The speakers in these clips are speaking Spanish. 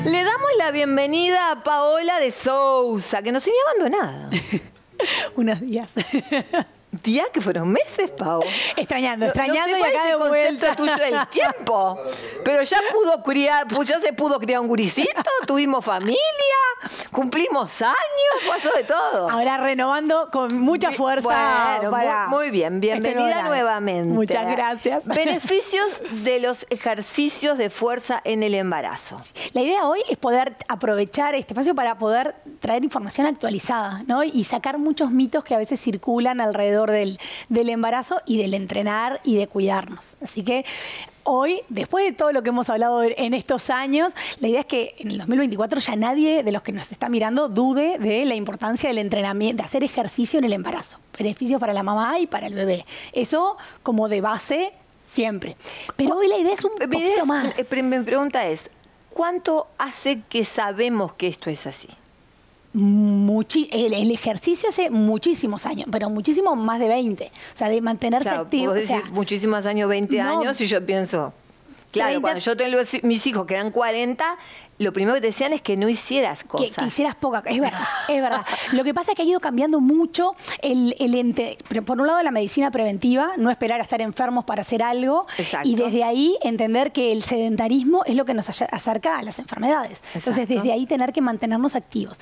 Le damos la bienvenida a Paola de Sousa, que nos había abandonado. Unos días. Días que fueron meses, Pau. Extrañando No sé y acá cuál de es el vuelta. concepto tuyo del tiempo. Pero ya se pudo criar un guricito, tuvimos familia, cumplimos años, pasó de todo. Ahora renovando con mucha fuerza. Bueno, para muy bien, bienvenida este nuevamente. Muchas gracias. Beneficios de los ejercicios de fuerza en el embarazo. La idea hoy es poder aprovechar este espacio para poder traer información actualizada, ¿no? Y sacar muchos mitos que a veces circulan alrededor del embarazo y del entrenar y de cuidarnos. Así que hoy, después de todo lo que hemos hablado en estos años, la idea es que en el 2024 ya nadie de los que nos está mirando dude de la importancia del entrenamiento, de hacer ejercicio en el embarazo. Beneficios para la mamá y para el bebé. Eso como de base siempre. Pero hoy la idea es un poquito más. Mi pregunta es, ¿cuánto hace que sabemos que esto es así? El ejercicio hace muchísimos años, pero muchísimo más de 20. O sea, de mantenerse activo. Puedo decir muchísimos años, 20 años, y yo pienso, claro, 30, cuando yo tengo mis hijos que eran 40, lo primero que te decían es que no hicieras cosas. Que hicieras poca, es verdad, es verdad. Lo que pasa es que ha ido cambiando mucho por un lado la medicina preventiva, no esperar a estar enfermos para hacer algo. Exacto. Y desde ahí entender que el sedentarismo es lo que nos acerca a las enfermedades. Entonces, Exacto. desde ahí tener que mantenernos activos.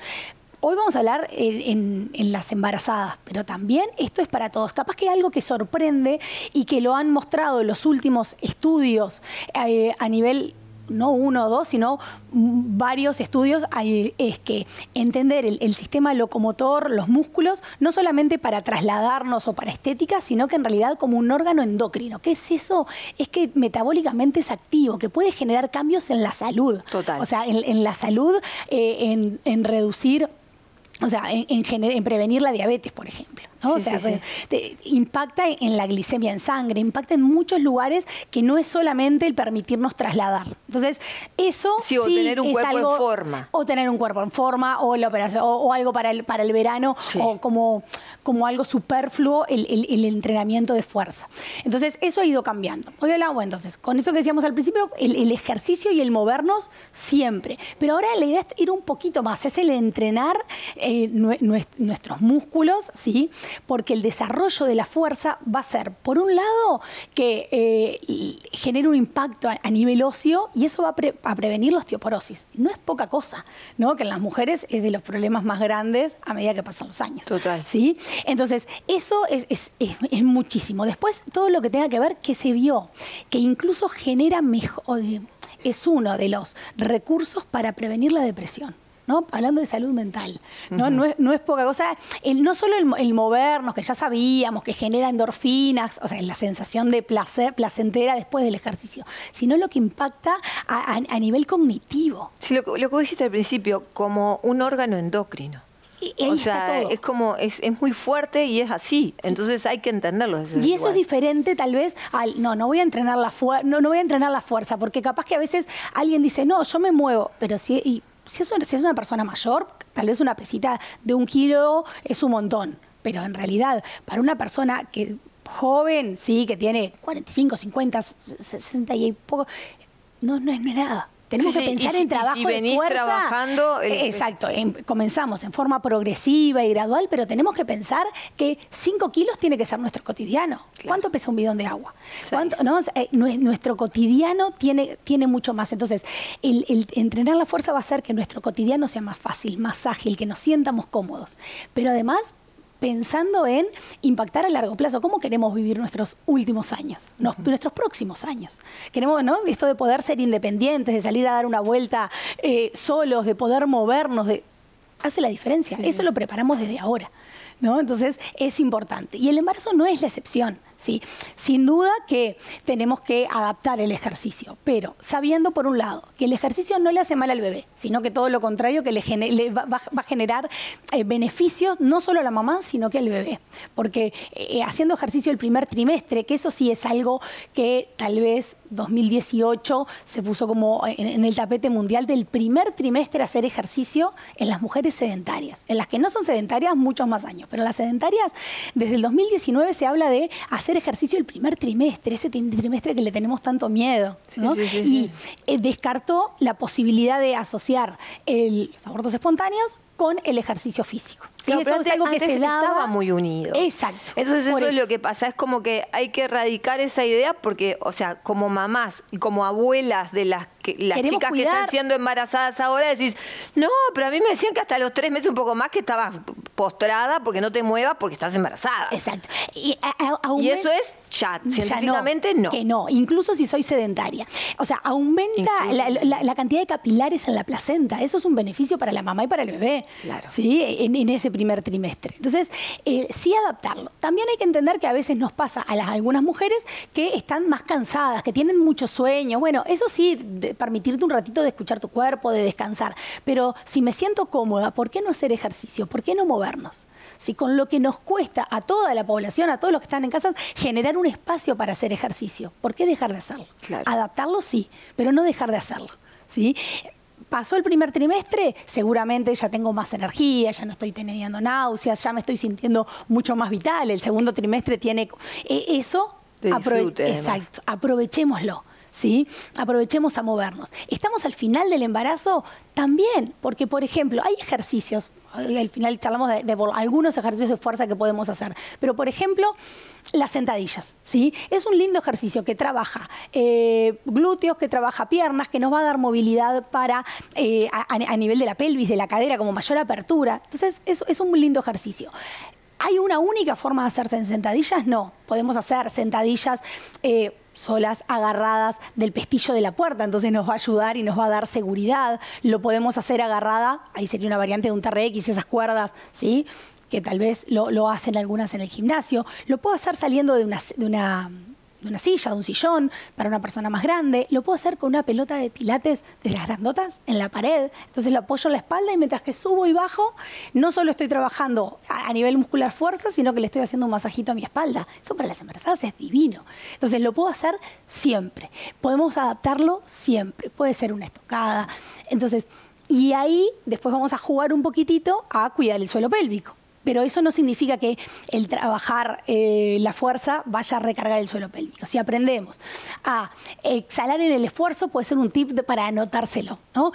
Hoy vamos a hablar en las embarazadas, pero también esto es para todos. Capaz que hay algo que sorprende y que lo han mostrado los últimos estudios a nivel, no uno o dos, sino varios estudios, es que entender el sistema locomotor, los músculos, no solamente para trasladarnos o para estética, sino que en realidad como un órgano endocrino. ¿Qué es eso? Es que metabólicamente es activo, que puede generar cambios en la salud. Total. O sea, en la salud, en reducir... O sea, en prevenir la diabetes, por ejemplo, ¿no? Sí, o sea, sí. Impacta en la glicemia en sangre, impacta en muchos lugares que no es solamente el permitirnos trasladar. Entonces, eso sí, o tener un cuerpo en forma. O tener un cuerpo en forma, o la operación, o algo para el verano, sí. o como algo superfluo, el entrenamiento de fuerza. Entonces, eso ha ido cambiando. Hoy hablamos, entonces, con eso que decíamos al principio, el ejercicio y el movernos siempre. Pero ahora la idea es ir un poquito más, es el entrenar nuestros músculos, ¿sí? Porque el desarrollo de la fuerza va a ser, por un lado, que genere un impacto a nivel óseo y eso va a prevenir la osteoporosis. No es poca cosa, ¿no? Que en las mujeres es de los problemas más grandes a medida que pasan los años. Total. ¿Sí? Entonces, eso es muchísimo. Después, todo lo que tenga que ver, que se vio, que incluso genera mejor, es uno de los recursos para prevenir la depresión, ¿no? Hablando de salud mental, ¿no? No es poca cosa. No solo el movernos, que ya sabíamos que genera endorfinas, o sea, la sensación de placer, placentera después del ejercicio, sino lo que impacta a nivel cognitivo. Sí, lo que dijiste al principio, como un órgano endocrino. O sea, es como, es muy fuerte y es así. Entonces hay que entenderlo desde ese Y eso lugar. es diferente tal vez al, no voy a entrenar la fuerza, porque capaz que a veces alguien dice, no, yo me muevo, pero si es una persona mayor, tal vez una pesita de 1 kilo es un montón. Pero en realidad, para una persona que joven, sí, que tiene 45, 50, 60 y poco, no es nada. Tenemos que pensar en trabajo y venís de fuerza. Trabajando... Exacto. Comenzamos en forma progresiva y gradual, pero tenemos que pensar que 5 kilos tiene que ser nuestro cotidiano. Claro. ¿Cuánto pesa un bidón de agua? ¿No? Nuestro cotidiano tiene mucho más. Entonces, el entrenar la fuerza va a hacer que nuestro cotidiano sea más fácil, más ágil, que nos sientamos cómodos. Pero además, pensando en impactar a largo plazo. ¿Cómo queremos vivir nuestros últimos años? Nuestros próximos años. Queremos, ¿no? Esto de poder ser independientes, de salir a dar una vuelta solos, de poder movernos, hace la diferencia. Sí. Eso lo preparamos desde ahora, ¿no? Entonces, es importante. Y el embarazo no es la excepción, ¿sí? Sin duda que tenemos que adaptar el ejercicio, pero sabiendo, por un lado, que el ejercicio no le hace mal al bebé, sino que todo lo contrario, que va a generar beneficios no solo a la mamá, sino que al bebé. Porque haciendo ejercicio el primer trimestre, que eso sí es algo que tal vez 2018 se puso como en el tapete mundial del primer trimestre hacer ejercicio en las mujeres sedentarias. En las que no son sedentarias, muchos más años, pero las sedentarias, desde el 2019 se habla de hacer hacer ejercicio el primer trimestre, ese trimestre que le tenemos tanto miedo, ¿no? Y descartó la posibilidad de asociar los abortos espontáneos con el ejercicio físico. ¿Sí? Claro, Eso es algo que se daba. Estaba muy unido. Exacto. Entonces eso es lo que pasa, es como que hay que erradicar esa idea porque, o sea, como mamás y como abuelas de las chicas que están siendo embarazadas ahora, decís, no, pero a mí me decían que hasta los 3 meses un poco más que estabas postrada porque no te muevas porque estás embarazada. Exacto. Y eso es científicamente no. Que no, incluso si soy sedentaria. O sea, aumenta la cantidad de capilares en la placenta. Eso es un beneficio para la mamá y para el bebé. Claro. ¿Sí? En ese primer trimestre. Entonces, sí adaptarlo. También hay que entender que a veces nos pasa a algunas mujeres que están más cansadas, que tienen mucho sueño. Bueno, eso sí, permitirte un ratito de escuchar tu cuerpo, de descansar. Pero si me siento cómoda, ¿por qué no hacer ejercicio? ¿Por qué no movernos? Si con lo que nos cuesta a toda la población, a todos los que están en casa, generar un espacio para hacer ejercicio, ¿por qué dejar de hacerlo? Claro. Adaptarlo sí, pero no dejar de hacerlo, ¿sí? Pasó el primer trimestre, seguramente ya tengo más energía, ya no estoy teniendo náuseas, ya me estoy sintiendo mucho más vital. El segundo trimestre tiene eso. Exacto, aprovechémoslo. ¿Sí? Aprovechemos a movernos. Estamos al final del embarazo también, porque, por ejemplo, hay ejercicios, al final charlamos de algunos ejercicios de fuerza que podemos hacer, pero, por ejemplo, las sentadillas, ¿sí? Es un lindo ejercicio que trabaja glúteos, que trabaja piernas, que nos va a dar movilidad para a nivel de la pelvis, de la cadera, como mayor apertura. Entonces, eso es un muy lindo ejercicio. ¿Hay una única forma de hacer sentadillas? No. Podemos hacer sentadillas solas, agarradas del pestillo de la puerta, entonces nos va a ayudar y nos va a dar seguridad. Lo podemos hacer agarrada, ahí sería una variante de un TRX, esas cuerdas, ¿sí? Que tal vez lo hacen algunas en el gimnasio. Lo puedo hacer saliendo de una silla, de un sillón, para una persona más grande. Lo puedo hacer con una pelota de pilates de las grandotas en la pared. Entonces lo apoyo en la espalda y mientras que subo y bajo, no solo estoy trabajando a nivel muscular fuerza, sino que le estoy haciendo un masajito a mi espalda. Eso para las embarazadas es divino. Entonces lo puedo hacer siempre. Podemos adaptarlo siempre. Puede ser una estocada. Entonces, y ahí después vamos a jugar un poquitito a cuidar el suelo pélvico. Pero eso no significa que el trabajar la fuerza vaya a recargar el suelo pélvico. Si aprendemos a exhalar en el esfuerzo, puede ser un tip para anotárselo, ¿no?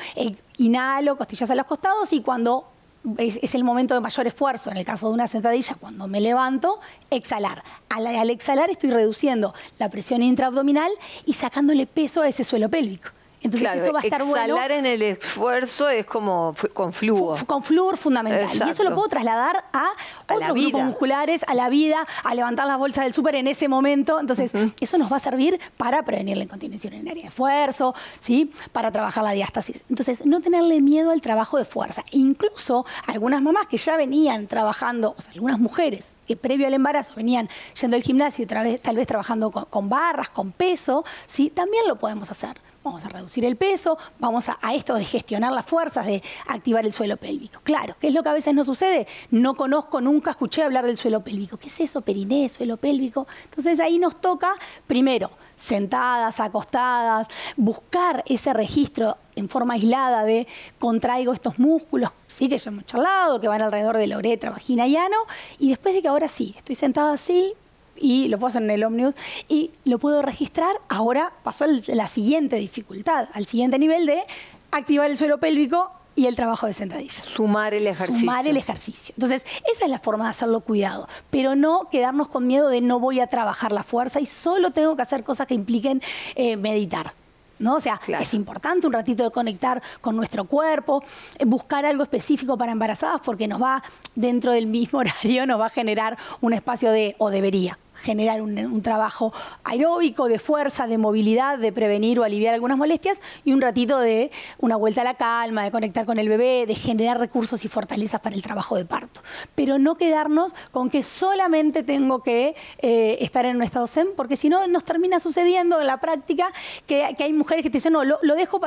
Inhalo, costillas a los costados y cuando es el momento de mayor esfuerzo, en el caso de una sentadilla, cuando me levanto, exhalar. Al exhalar estoy reduciendo la presión intraabdominal y sacándole peso a ese suelo pélvico. Entonces claro, eso va a estar bueno. Exhalar en el esfuerzo es como con flúor. Con flúor fundamental. Exacto. Y eso lo puedo trasladar a otros grupos musculares, a la vida, a levantar las bolsas del súper en ese momento. Entonces, eso nos va a servir para prevenir la incontinencia urinaria de esfuerzo, ¿sí? Para trabajar la diástasis. Entonces, no tenerle miedo al trabajo de fuerza. Incluso algunas mamás que ya venían trabajando, o sea, algunas mujeres que previo al embarazo venían yendo al gimnasio y tal vez trabajando con barras, con peso, ¿sí? También lo podemos hacer. Vamos a reducir el peso, vamos a esto de gestionar las fuerzas, de activar el suelo pélvico. Claro, ¿qué es lo que a veces nos sucede? No conozco, nunca escuché hablar del suelo pélvico. ¿Qué es eso? Periné, suelo pélvico. Entonces ahí nos toca, primero, sentadas, acostadas, buscar ese registro en forma aislada de contraigo estos músculos, sí, que ya hemos charlado, que van alrededor de la uretra, vagina y ano, y después de que ahora sí, estoy sentada así, y lo puedo hacer en el Omnius y lo puedo registrar. Ahora pasó la siguiente dificultad, al siguiente nivel de activar el suelo pélvico y el trabajo de sentadilla. Sumar el ejercicio. Sumar el ejercicio. Entonces, esa es la forma de hacerlo cuidado, pero no quedarnos con miedo de no voy a trabajar la fuerza y solo tengo que hacer cosas que impliquen meditar. ¿No? O sea, claro, es importante un ratito de conectar con nuestro cuerpo, buscar algo específico para embarazadas porque nos va, dentro del mismo horario, nos va a generar un espacio o debería generar un trabajo aeróbico, de fuerza, de movilidad, de prevenir o aliviar algunas molestias y un ratito de una vuelta a la calma, de conectar con el bebé, de generar recursos y fortalezas para el trabajo de parto. Pero no quedarnos con que solamente tengo que estar en un estado zen, porque si no nos termina sucediendo en la práctica que hay mujeres que te dicen, no, lo dejo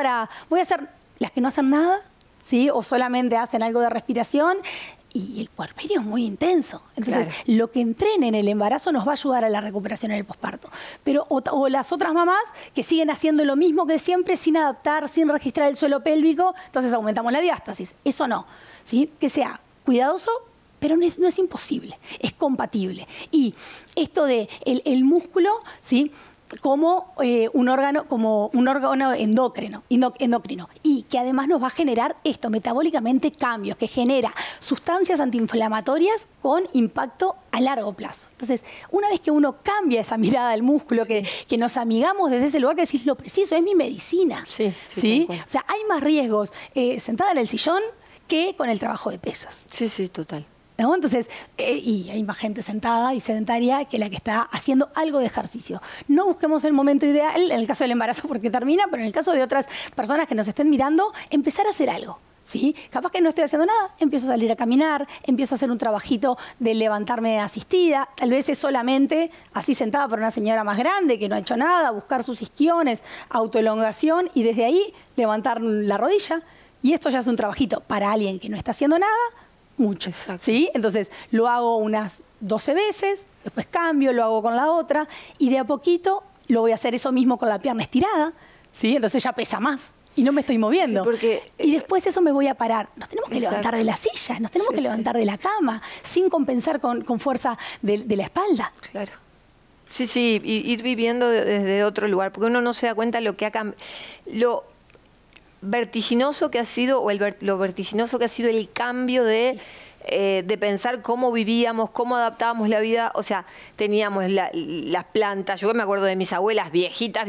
voy a hacer las que no hacen nada, ¿sí? O solamente hacen algo de respiración. Y el puerperio es muy intenso. Entonces, claro, lo que entrene en el embarazo nos va a ayudar a la recuperación en el posparto. Pero o las otras mamás que siguen haciendo lo mismo que siempre, sin adaptar, sin registrar el suelo pélvico, entonces aumentamos la diástasis. Eso no, ¿sí? Que sea cuidadoso, pero no es imposible, es compatible. Y esto de el músculo, ¿sí?, como un órgano endocrino, y que además nos va a generar esto, metabólicamente cambios, que genera sustancias antiinflamatorias con impacto a largo plazo. Entonces, una vez que uno cambia esa mirada del músculo, que nos amigamos desde ese lugar, que decís, lo preciso, es mi medicina. ¿Sí? O sea, hay más riesgos sentada en el sillón que con el trabajo de pesas. Sí, total. ¿No? Entonces, y hay más gente sentada y sedentaria que la que está haciendo algo de ejercicio. No busquemos el momento ideal, en el caso del embarazo porque termina, pero en el caso de otras personas que nos estén mirando, empezar a hacer algo. ¿Sí? Capaz que no estoy haciendo nada, empiezo a salir a caminar, empiezo a hacer un trabajito de levantarme asistida, tal vez es solamente así sentada por una señora más grande que no ha hecho nada, buscar sus isquiones, autoelongación y desde ahí levantar la rodilla. Y esto ya es un trabajito para alguien que no está haciendo nada, mucho. ¿Sí? Entonces lo hago unas 12 veces, después cambio, lo hago con la otra y de a poquito lo voy a hacer eso mismo con la pierna estirada, ¿sí? Entonces ya pesa más y no me estoy moviendo. Y después eso me voy a parar. Nos tenemos que levantar de la silla, nos tenemos que levantar de la cama, sin compensar con fuerza de la espalda. Claro. Sí, ir viviendo desde otro lugar, porque uno no se da cuenta lo que ha cambiado. Lo vertiginoso que ha sido, lo vertiginoso que ha sido el cambio de pensar cómo vivíamos, cómo adaptábamos la vida. O sea, teníamos las plantas. Yo me acuerdo de mis abuelas viejitas,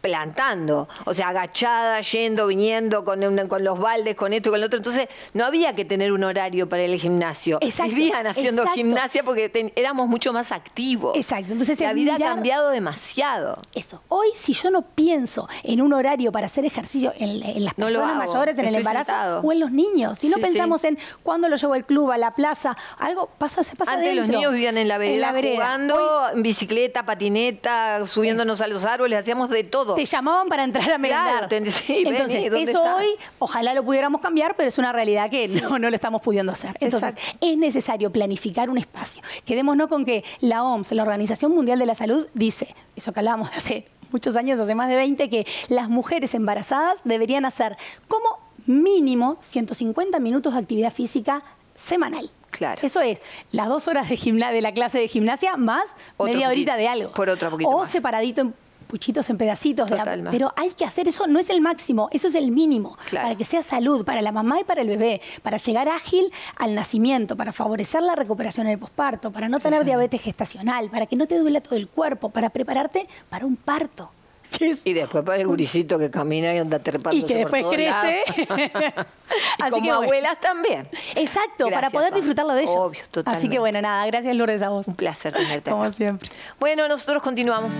plantando. O sea, agachadas, yendo, viniendo, con los baldes, con esto y con lo otro. Entonces, no había que tener un horario para el gimnasio. Vivían haciendo gimnasia porque éramos mucho más activos. Entonces, la vida ha cambiado demasiado. Eso. Hoy, si yo no pienso en un horario para hacer ejercicio en las personas mayores, en el embarazo o en los niños, si no pensamos en cuándo lo llevo al club, a la plaza, algo se pasa Antes dentro. Los niños vivían en la vereda jugando, en bicicleta, patineta, subiéndonos a los árboles, hacíamos de todo. Te llamaban para entrar a merendar. Entonces, eso hoy, ojalá lo pudiéramos cambiar, pero es una realidad que no lo estamos pudiendo hacer. Entonces, es necesario planificar un espacio. Quedémonos con que la OMS, la Organización Mundial de la Salud, dice, eso que hablábamos hace muchos años, hace más de 20, que las mujeres embarazadas deberían hacer como mínimo 150 minutos de actividad física semanal. Claro. Eso es las 2 horas de la clase de gimnasia más media horita de algo. Por otro poquito o más. Separadito en puchitos, en pedacitos. Totalmente. Pero hay que hacer eso, no es el máximo, eso es el mínimo. Claro. Para que sea salud, para la mamá y para el bebé, para llegar ágil al nacimiento, para favorecer la recuperación en el posparto, para no tener diabetes gestacional, para que no te duela todo el cuerpo, para prepararte para un parto. Y después para el gurisito que camina y anda trepando. Y que después crece. Así como abuelas también. Exacto, Gracias, para poder disfrutarlo de ellos. Obvio, totalmente. Así que bueno, nada, gracias Lourdes a vos. Un placer tenerte. Como siempre. Bueno, nosotros continuamos.